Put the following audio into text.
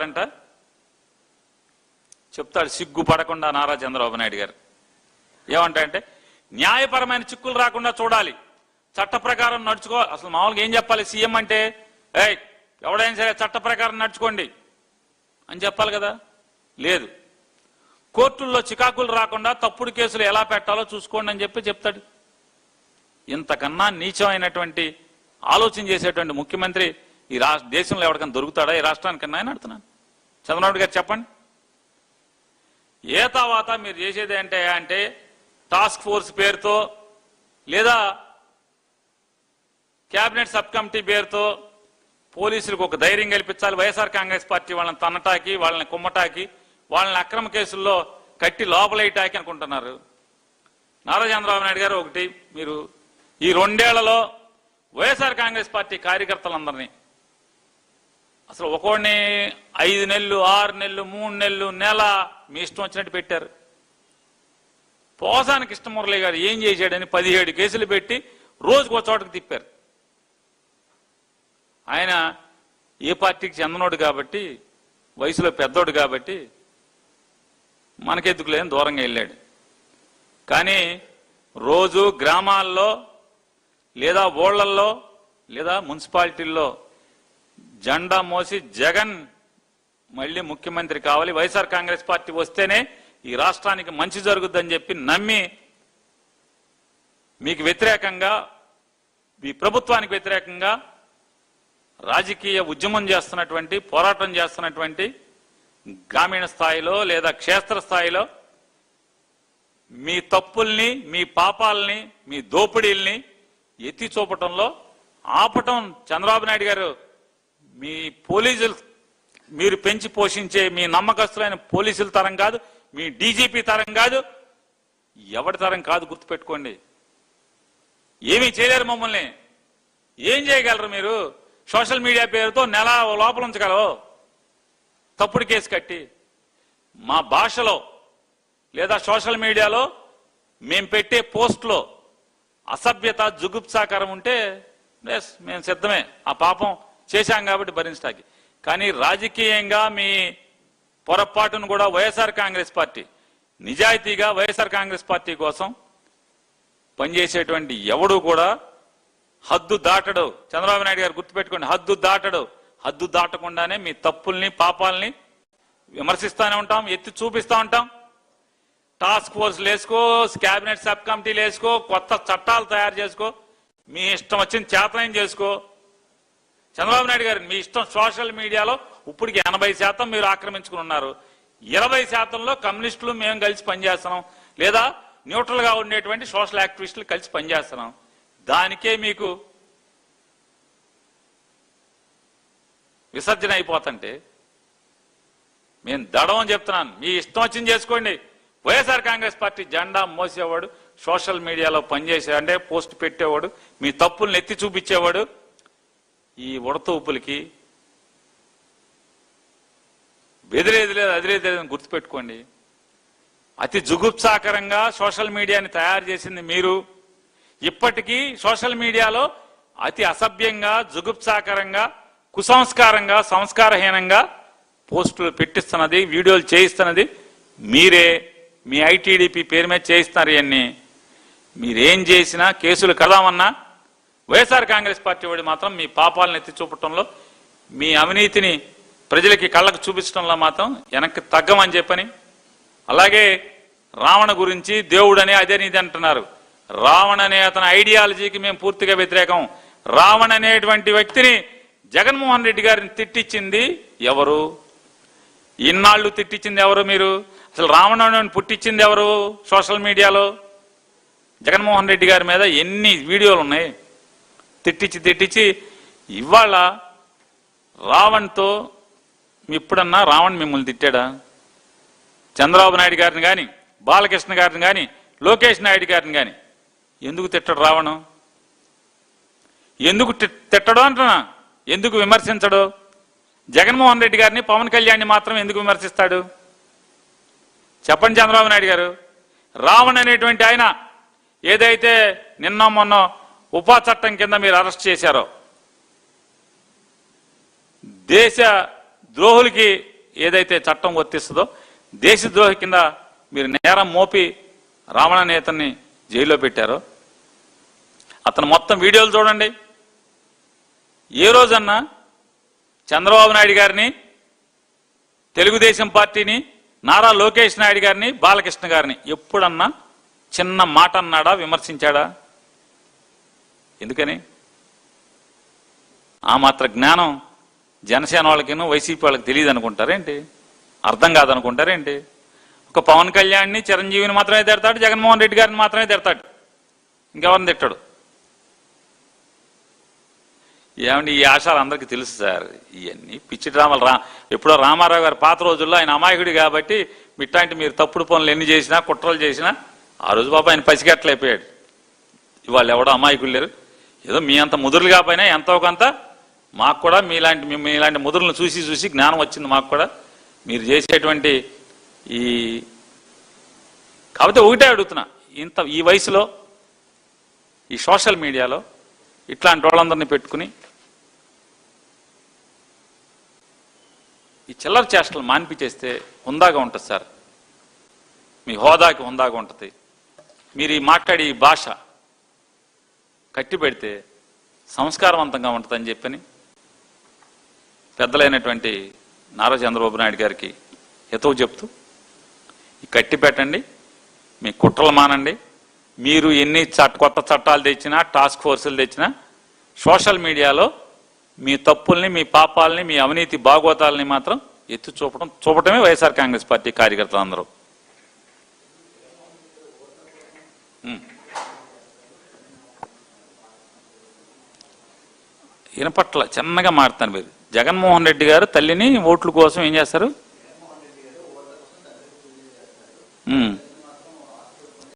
అంట చెప్తాడు సిగ్గుపడకుండా నారా చంద్రబాబు నాయుడు గారు ఏమంటాయంటే న్యాయపరమైన చిక్కులు రాకుండా చూడాలి, చట్ట ప్రకారం నడుచుకో. అసలు మామూలుగా ఏం చెప్పాలి సీఎం అంటే, ఎవడైనా సరే చట్ట ప్రకారం నడుచుకోండి అని చెప్పాలి కదా. లేదు, కోర్టుల్లో చికాకులు రాకుండా తప్పుడు కేసులు ఎలా పెట్టాలో చూసుకోండి అని చెప్తాడు. ఇంతకన్నా నీచమైనటువంటి ఆలోచన చేసేటువంటి ముఖ్యమంత్రి ఈ దేశంలో ఎవరికైనా దొరుకుతాడా? ఈ రాష్ట్రానికన్నా అని అడుగుతున్నాను. చంద్రబాబు గారు చెప్పండి. ఏ తర్వాత మీరు చేసేది అంటే టాస్క్ ఫోర్స్ పేరుతో లేదా కేబినెట్ సబ్ కమిటీ పేరుతో పోలీసులకు ఒక ధైర్యం కల్పించాలి. వైఎస్ఆర్ కాంగ్రెస్ పార్టీ వాళ్ళని తన్నటాకి, వాళ్ళని కుమ్మటాకి, వాళ్ళని అక్రమ కేసుల్లో కట్టి లోపలేయటాకి అనుకుంటున్నారు. నారా చంద్రబాబు నాయుడు గారు ఒకటి, మీరు ఈ 2 ఏళ్లలో వైఎస్ఆర్ కాంగ్రెస్ పార్టీ కార్యకర్తలందరినీ అసలు ఒక్కోడిని 5 నెలలు, 6 నెలలు, 3 నెలలు, నెల మీ ఇష్టం వచ్చినట్టు పెట్టారు. పోసాని కృష్ణమురళి గారు ఏం చేశాడని 17 కేసులు పెట్టి రోజుకు ఒక చోటకు తిప్పారు. ఆయన ఏ పార్టీకి చెందనోడు కాబట్టి, వయసులో పెద్దోడు కాబట్టి మనకెందుకులేని దూరంగా వెళ్ళాడు. కానీ రోజు గ్రామాల్లో లేదా ఊళ్ళల్లో లేదా మున్సిపాలిటీల్లో జెండా మోసి జగన్ మళ్ళీ ముఖ్యమంత్రి కావాలి, వైఎస్ఆర్ కాంగ్రెస్ పార్టీ వస్తేనే ఈ రాష్ట్రానికి మంచి జరుగుద్దని చెప్పి నమ్మి మీకు వ్యతిరేకంగా, మీ ప్రభుత్వానికి వ్యతిరేకంగా రాజకీయ ఉద్యమం చేస్తున్నటువంటి, పోరాటం చేస్తున్నటువంటి గ్రామీణ స్థాయిలో లేదా క్షేత్ర స్థాయిలో మీ తప్పుల్ని, మీ పాపాలని, మీ దోపిడీల్ని ఎత్తి చూపటంలో ఆపటం చంద్రబాబు నాయుడు గారు మీ పోలీసులు, మీరు పెంచి పోషించే మీ నమ్మకస్తులైన పోలీసుల తరం కాదు, మీ డీజీపీ తరం కాదు, ఎవరి తరం కాదు, గుర్తుపెట్టుకోండి. ఏమీ చేయలేరు మమ్మల్ని. ఏం చేయగలరు మీరు? సోషల్ మీడియా పేరుతో నెల లోపల ఉంచగలవు తప్పుడు కేసు కట్టి. మా భాషలో లేదా సోషల్ మీడియాలో మేము పెట్టే పోస్ట్లో అసభ్యత, జుగుప్సాకరం ఉంటే మేము సిద్ధమే, ఆ పాపం చేశాం కాబట్టి భరించడానికి. కానీ రాజకీయంగా మీ పొరపాటును కూడా వైఎస్ఆర్ కాంగ్రెస్ పార్టీ, నిజాయితీగా వైఎస్ఆర్ కాంగ్రెస్ పార్టీ కోసం పనిచేసేటువంటి ఎవడు కూడా హద్దు దాటడు. చంద్రబాబు నాయుడు గారు గుర్తుపెట్టుకోండి, హద్దు దాటడు. హద్దు దాటకుండానే మీ తప్పుల్ని, పాపాలని విమర్శిస్తూనే ఉంటాం, ఎత్తి చూపిస్తూ ఉంటాం. టాస్క్ ఫోర్స్లు వేసుకో, కేబినెట్ సబ్ కమిటీలు వేసుకో, కొత్త చట్టాలు తయారు చేసుకో, మీ ఇష్టం వచ్చిన చేతనం చేసుకో. చంద్రబాబు నాయుడు గారు మీ ఇష్టం. సోషల్ మీడియాలో ఇప్పటికి 80% మీరు ఆక్రమించుకుని ఉన్నారు. 20%లో కమ్యూనిస్టులు మేము కలిసి పనిచేస్తున్నాం, లేదా న్యూట్రల్ గా ఉండేటువంటి సోషల్ యాక్టివిస్టులు కలిసి పనిచేస్తున్నాం. దానికే మీకు విసర్జన అయిపోతుంటే మేము దడమని చెప్తున్నాను. మీ ఇష్టం వచ్చింది చేసుకోండి. వైఎస్ఆర్ కాంగ్రెస్ పార్టీ జెండా మోసేవాడు, సోషల్ మీడియాలో పనిచేసే అంటే పోస్ట్ పెట్టేవాడు, మీ తప్పుల్ని ఎత్తి చూపించేవాడు, ఈ ఉడతూపులకి బెదిరేది లేదు, అదిరేది లేదని గుర్తుపెట్టుకోండి. అతి జుగుప్సాకరంగా సోషల్ మీడియాని తయారు చేసింది మీరు. ఇప్పటికీ సోషల్ మీడియాలో అతి అసభ్యంగా, జుగుప్సాకరంగా, కుసంస్కారంగా, సంస్కారహీనంగా పోస్టులు పెట్టిస్తున్నది, వీడియోలు చేయిస్తున్నది మీరే. మీ ఐటీడీపీ పేరు మీద చేయిస్తున్నారు. ఇవన్నీ మీరేం చేసినా, కేసులు కడదామన్నా వైఎస్ఆర్ కాంగ్రెస్ పార్టీ వాడు మాత్రం మీ పాపాలను ఎత్తి చూపటంలో, మీ అవినీతిని ప్రజలకి కళ్ళకు చూపించడంలో మాత్రం వెనక్కి తగ్గమని చెప్పని. అలాగే రావణ గురించి దేవుడని అదే నీది అంటున్నారు. రావణ అనే అతని ఐడియాలజీకి మేము పూర్తిగా వ్యతిరేకం. రావణ అనేటువంటి వ్యక్తిని జగన్మోహన్ రెడ్డి గారిని తిట్టించింది ఎవరు? ఇన్నాళ్ళు తిట్టించింది ఎవరు? మీరు. అసలు రావణుని పుట్టించింది ఎవరు? సోషల్ మీడియాలో జగన్మోహన్ రెడ్డి గారి మీద ఎన్ని వీడియోలు ఉన్నాయి తిట్టించి. ఇవాళ రావణ్తో ఎప్పుడన్నా రావణ్ మిమ్మల్ని తిట్టాడా? చంద్రబాబు నాయుడు గారిని కానీ, బాలకృష్ణ గారిని కానీ, లోకేష్ నాయుడు గారిని కానీ ఎందుకు తిట్టడు రావణం? ఎందుకు తిట్టడు అంటున్నా? ఎందుకు విమర్శించడు? జగన్మోహన్ రెడ్డి గారిని, పవన్ కళ్యాణ్ని మాత్రం ఎందుకు విమర్శిస్తాడు? చెప్పండి చంద్రబాబు నాయుడు గారు. రావణ్ అనేటువంటి ఆయన ఏదైతే నిన్న మొన్న ఉపా చట్టం కింద మీరు అరెస్ట్ చేశారో, దేశ ద్రోహులకి ఏదైతే చట్టం వర్తిస్తుందో దేశద్రోహి కింద మీరు నేరం మోపి రావణ నేతని జైల్లో పెట్టారో అతను మొత్తం వీడియోలు చూడండి. ఏ రోజన్నా చంద్రబాబు నాయుడు గారిని, తెలుగుదేశం పార్టీని, నారా లోకేష్ నాయుడు గారిని, బాలకృష్ణ గారిని ఎప్పుడన్నా చిన్న మాట అన్నాడా, విమర్శించాడా? ఎందుకని? ఆ మాత్ర జ్ఞానం జనసేన వాళ్ళకిను వైసీపీ వాళ్ళకి తెలియదు అనుకుంటారేంటి? అర్థం కాదనుకుంటారేంటి? ఒక పవన్ కళ్యాణ్ని, చిరంజీవిని మాత్రమే తిడతాడు, జగన్మోహన్ రెడ్డి గారిని మాత్రమే తిడతాడు, ఇంకెవరిని తిట్టాడు. ఏమండి ఈ ఆశాలు అందరికీ తెలుసు సార్. ఇవన్నీ పిచ్చి డ్రామాలు. ఎప్పుడో రామారావు గారు పాత రోజుల్లో ఆయన అమాయకుడు కాబట్టి ఇట్లాంటి మీరు తప్పుడు పనులు ఎన్ని చేసినా, కుట్రలు చేసినా ఆ రోజు బాబు ఆయన పసిగట్టలేకపోయాడు. ఇవాళ ఎవడో అమాయకులు లేరు. ఏదో మీ అంత ముదురులు కాకపోయినా ఎంతో కొంత మాకు కూడా మీలాంటి ముదురులను చూసి చూసి జ్ఞానం వచ్చింది మాకు కూడా. మీరు చేసేటువంటి ఈ కాకపోతే ఒకటే అడుగుతున్నా, ఈ వయసులో ఈ సోషల్ మీడియాలో ఇట్లాంటి వాళ్ళందరినీ పెట్టుకుని ఈ చిల్లర చేష్టలు మాన్పించేస్తే హుందాగా ఉంటుంది సార్. మీ హోదాకి హుందాగా ఉంటుంది. మీరు ఈ మాట్లాడే ఈ భాష కట్టి పెడితే సంస్కారవంతంగా ఉంటుందని చెప్పని పెద్దలైనటువంటి నారా చంద్రబాబు నాయుడు గారికి హితవు చెప్తూ ఈ కట్టి పెట్టండి, మీ కుట్రలు మానండి. మీరు ఎన్ని కొత్త చట్టాలు తెచ్చినా, టాస్క్ ఫోర్సులు తెచ్చినా సోషల్ మీడియాలో మీ తప్పుల్ని, మీ పాపాలని, మీ అవినీతి భాగోతాలని మాత్రం ఎత్తి చూపటమే వైఎస్ఆర్ కాంగ్రెస్ పార్టీ కార్యకర్తలు అందరూ. ఈయన పట్ల చిన్నగా మారుతాను. మీరు జగన్మోహన్ రెడ్డి గారు తల్లిని ఓట్ల కోసం ఏం చేస్తారు?